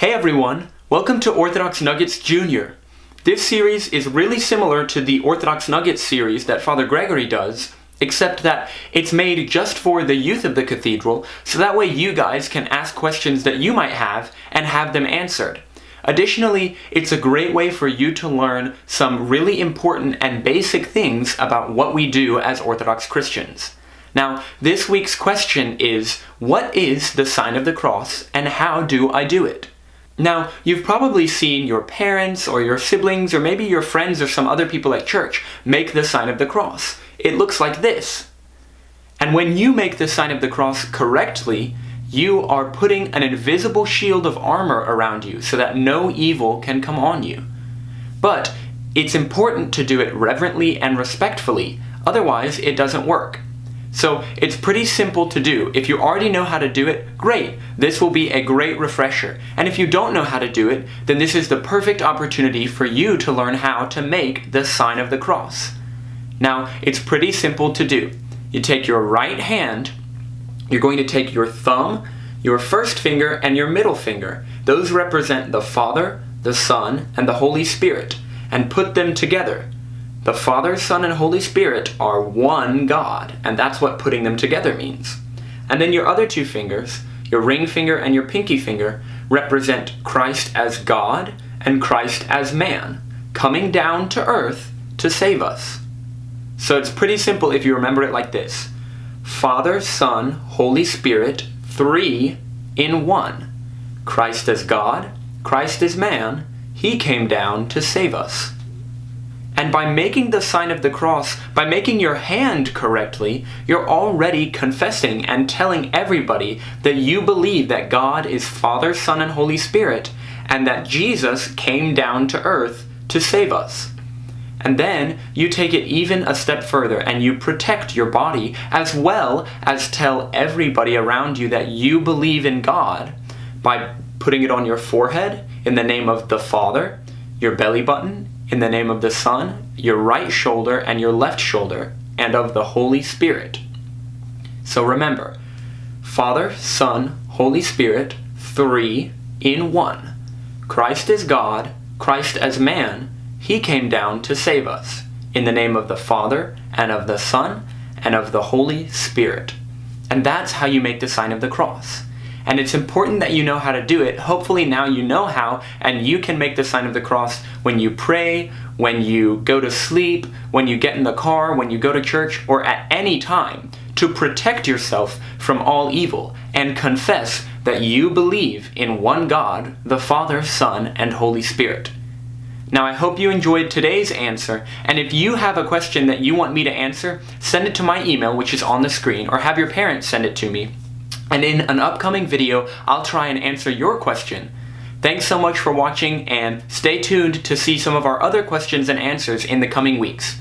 Hey everyone, welcome to Orthodox Nuggets Jr. This series is really similar to the Orthodox Nuggets series that Father Gregory does, except that it's made just for the youth of the cathedral, so that way you guys can ask questions that you might have and have them answered. Additionally, it's a great way for you to learn some really important and basic things about what we do as Orthodox Christians. Now, this week's question is, what is the sign of the cross and how do I do it? Now, you've probably seen your parents or your siblings or maybe your friends or some other people at church make the sign of the cross. It looks like this. And when you make the sign of the cross correctly, you are putting an invisible shield of armor around you so that no evil can come on you. But it's important to do it reverently and respectfully, otherwise it doesn't work. So it's pretty simple to do. If you already know how to do it, great. This will be a great refresher. And if you don't know how to do it, then this is the perfect opportunity for you to learn how to make the sign of the cross. Now, it's pretty simple to do. You take your right hand, you're going to take your thumb, your first finger, and your middle finger. Those represent the Father, the Son, and the Holy Spirit, and put them together. The Father, Son, and Holy Spirit are one God, and that's what putting them together means. And then your other two fingers, your ring finger and your pinky finger, represent Christ as God and Christ as man, coming down to earth to save us. So it's pretty simple if you remember it like this. Father, Son, Holy Spirit, three in one. Christ as God, Christ as man, He came down to save us. And by making the sign of the cross, by making your hand correctly, you're already confessing and telling everybody that you believe that God is Father, Son, and Holy Spirit, and that Jesus came down to earth to save us. And then you take it even a step further and you protect your body as well as tell everybody around you that you believe in God by putting it on your forehead in the name of the Father, your belly button, in the name of the Son, your right shoulder, and your left shoulder, and of the Holy Spirit. So remember, Father, Son, Holy Spirit, three in one. Christ is God, Christ as man, He came down to save us, in the name of the Father, and of the Son, and of the Holy Spirit. And that's how you make the sign of the cross. And it's important that you know how to do it. Hopefully now you know how, and you can make the sign of the cross when you pray, when you go to sleep, when you get in the car, when you go to church, or at any time, to protect yourself from all evil and confess that you believe in one God, the Father, Son, and Holy Spirit. Now, I hope you enjoyed today's answer, and if you have a question that you want me to answer, send it to my email, which is on the screen, or have your parents send it to me. And in an upcoming video, I'll try and answer your question. Thanks so much for watching, and stay tuned to see some of our other questions and answers in the coming weeks.